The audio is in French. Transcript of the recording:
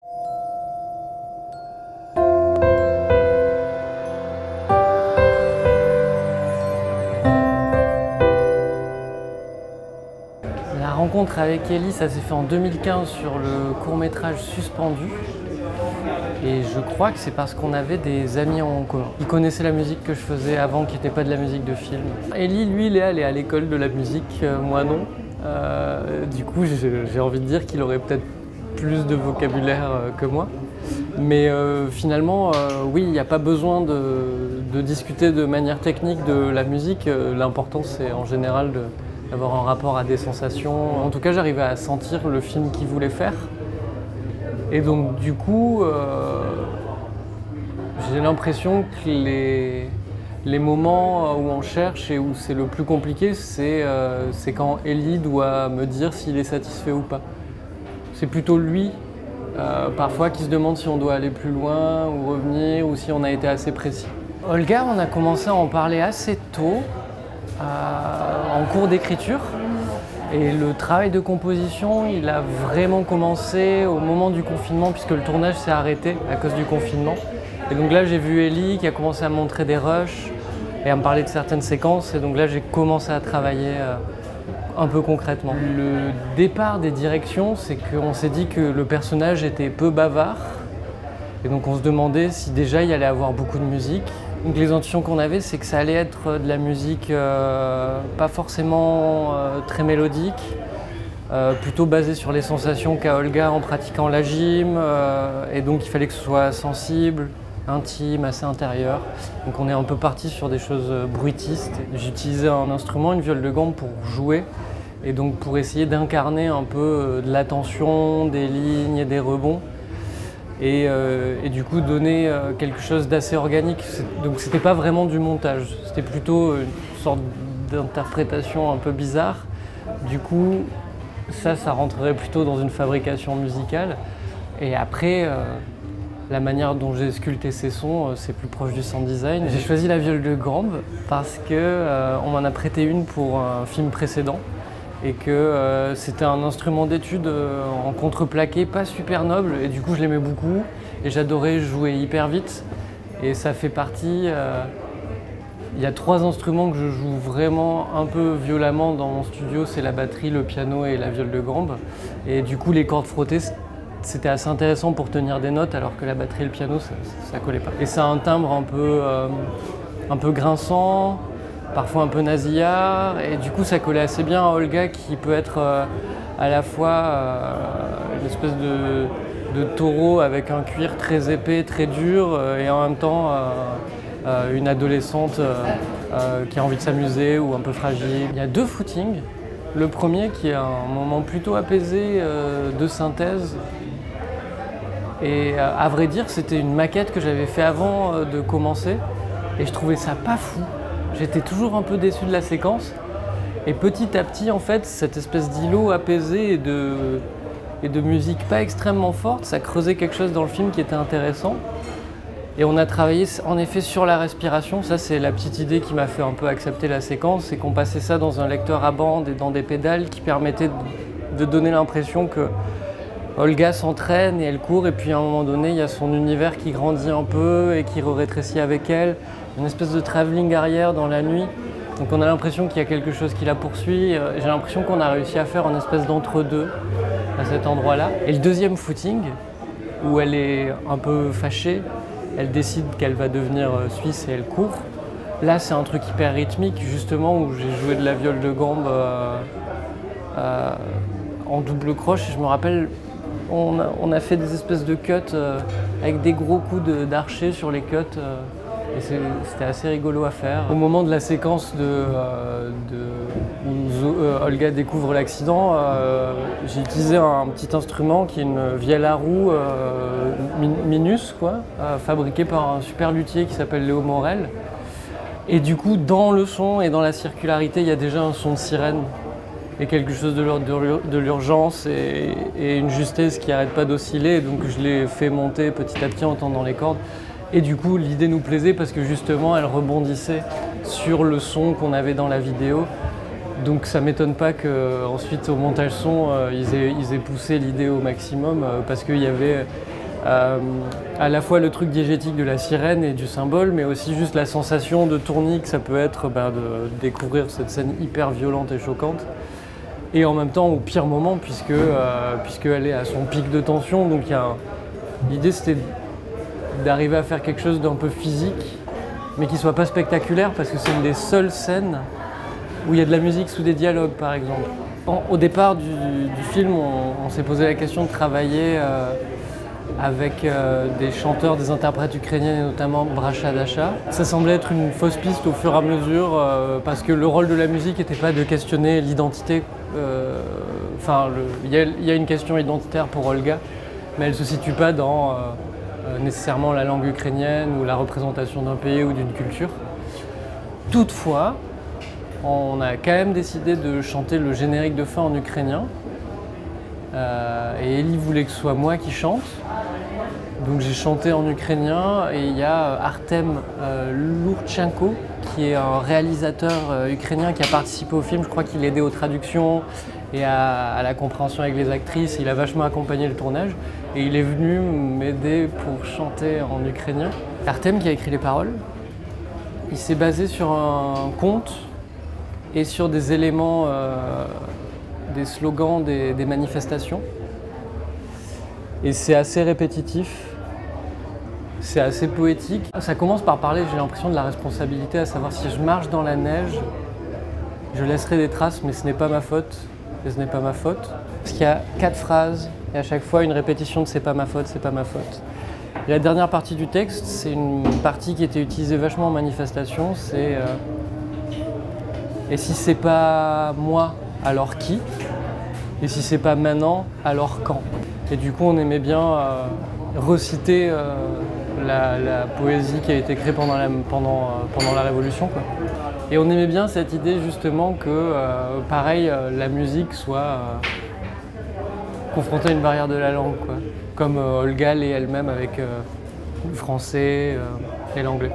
La rencontre avec Ellie, ça s'est fait en 2015 sur le court-métrage Suspendu. Et je crois que c'est parce qu'on avait des amis en commun. Ils connaissaient la musique que je faisais avant, qui n'était pas de la musique de film. Ellie, lui, il est allé à l'école de la musique, moi non. Du coup, j'ai envie de dire qu'il aurait peut-être plus de vocabulaire que moi. Mais finalement, oui, il n'y a pas besoin de discuter de manière technique de la musique. L'important, c'est en général d'avoir un rapport à des sensations. En tout cas, j'arrivais à sentir le film qu'il voulait faire. Et donc, du coup, j'ai l'impression que les moments où on cherche et où c'est le plus compliqué, c'est quand Ellie doit me dire s'il est satisfait ou pas. C'est plutôt lui, parfois, qui se demande si on doit aller plus loin ou revenir ou si on a été assez précis. Olga, on a commencé à en parler assez tôt, en cours d'écriture. Et le travail de composition, il a vraiment commencé au moment du confinement, puisque le tournage s'est arrêté à cause du confinement. Et donc là, j'ai vu Ellie qui a commencé à me montrer des rushs et à me parler de certaines séquences. Et donc là, j'ai commencé à travailler un peu concrètement. Le départ des directions, c'est qu'on s'est dit que le personnage était peu bavard. Et donc on se demandait si déjà il allait avoir beaucoup de musique. Donc les intuitions qu'on avait, c'est que ça allait être de la musique pas forcément très mélodique, plutôt basée sur les sensations qu'a Olga en pratiquant la gym. Et donc il fallait que ce soit sensible, intime, assez intérieur. Donc on est un peu parti sur des choses bruitistes. J'utilisais un instrument, une viole de gambe, pour jouer. Et donc pour essayer d'incarner un peu de la tension, des lignes et des rebonds. Et du coup donner quelque chose d'assez organique. Donc c'était pas vraiment du montage, c'était plutôt une sorte d'interprétation un peu bizarre. Du coup, ça rentrerait plutôt dans une fabrication musicale. Et après, la manière dont j'ai sculpté ces sons, c'est plus proche du sound design. J'ai choisi la viole de gambe parce qu'on m'en a prêté une pour un film précédent. Et que c'était un instrument d'étude en contreplaqué, pas super noble, et du coup je l'aimais beaucoup, et j'adorais jouer hyper vite. Et ça fait partie... il y a 3 instruments que je joue vraiment un peu violemment dans mon studio, c'est la batterie, le piano et la viole de gambe. Et du coup les cordes frottées, c'était assez intéressant pour tenir des notes, alors que la batterie et le piano, ça collait pas. Et ça a un timbre un peu grinçant, parfois un peu nasillard, et du coup ça collait assez bien à Olga, qui peut être à la fois une espèce de taureau avec un cuir très épais, très dur, et en même temps une adolescente qui a envie de s'amuser ou un peu fragile. Il y a 2 footings. Le premier qui est un moment plutôt apaisé de synthèse, et à vrai dire c'était une maquette que j'avais fait avant de commencer, et je trouvais ça pas fou. J'étais toujours un peu déçu de la séquence, et petit à petit, en fait, cette espèce d'îlot apaisé et de musique pas extrêmement forte, ça creusait quelque chose dans le film qui était intéressant. Et on a travaillé en effet sur la respiration. Ça, c'est la petite idée qui m'a fait un peu accepter la séquence, c'est qu'on passait ça dans un lecteur à bande et dans des pédales qui permettaient de donner l'impression que Olga s'entraîne et elle court, et puis à un moment donné, il y a son univers qui grandit un peu et qui rétrécit avec elle. Une espèce de travelling arrière dans la nuit. Donc on a l'impression qu'il y a quelque chose qui la poursuit. J'ai l'impression qu'on a réussi à faire une espèce d'entre-deux à cet endroit-là. Et le deuxième footing, où elle est un peu fâchée, elle décide qu'elle va devenir suisse et elle court. Là, c'est un truc hyper rythmique, justement, où j'ai joué de la viole de gambe en double croche. Et je me rappelle, on a fait des espèces de cuts avec des gros coups d'archer sur les cuts. Et c'était assez rigolo à faire. Au moment de la séquence où Olga découvre l'accident, j'ai utilisé un petit instrument qui est une vielle à roue Minus, fabriquée par un super luthier qui s'appelle Léo Morel. Et du coup, dans le son et dans la circularité, il y a déjà un son de sirène et quelque chose de l'ordre de l'urgence et une justesse qui n'arrête pas d'osciller. Donc je l'ai fait monter petit à petit en tendant les cordes. Et du coup, l'idée nous plaisait parce que justement, elle rebondissait sur le son qu'on avait dans la vidéo. Donc ça m'étonne pas qu'ensuite au montage son, ils aient poussé l'idée au maximum, parce qu'il y avait à la fois le truc diégétique de la sirène et du symbole, mais aussi juste la sensation de tournis que ça peut être de découvrir cette scène hyper violente et choquante. Et en même temps au pire moment, puisqu'elle est à son pic de tension. Donc l'idée c'était d'arriver à faire quelque chose d'un peu physique, mais qui soit pas spectaculaire, parce que c'est une des seules scènes où il y a de la musique sous des dialogues, par exemple. Au départ du film, on s'est posé la question de travailler avec des chanteurs, des interprètes ukrainiens, et notamment Bracha Dasha. Ça semblait être une fausse piste au fur et à mesure, parce que le rôle de la musique n'était pas de questionner l'identité. Il y a une question identitaire pour Olga, mais elle ne se situe pas dans nécessairement la langue ukrainienne ou la représentation d'un pays ou d'une culture. Toutefois, on a quand même décidé de chanter le générique de fin en ukrainien. Et Ellie voulait que ce soit moi qui chante. Donc j'ai chanté en ukrainien, et il y a Artem Lourchenko, qui est un réalisateur ukrainien qui a participé au film. Je crois qu'il aidait aux traductions et à la compréhension avec les actrices. Il a vachement accompagné le tournage et il est venu m'aider pour chanter en ukrainien. Artem qui a écrit les paroles, il s'est basé sur un conte et sur des éléments, des slogans des manifestations. Et c'est assez répétitif, c'est assez poétique. Ça commence par parler, j'ai l'impression, de la responsabilité, à savoir si je marche dans la neige, je laisserai des traces, mais ce n'est pas ma faute, et ce n'est pas ma faute. Parce qu'il y a 4 phrases, et à chaque fois une répétition de c'est pas ma faute, c'est pas ma faute. Et la dernière partie du texte, c'est une partie qui était utilisée vachement en manifestation, c'est et si c'est pas moi, alors qui? Et si c'est pas maintenant, alors quand? Et du coup, on aimait bien reciter la poésie qui a été créée pendant la Révolution, quoi. Et on aimait bien cette idée justement que, pareil, la musique soit confrontée à une barrière de la langue, quoi. Comme Olga l'est elle-même avec le français et l'anglais.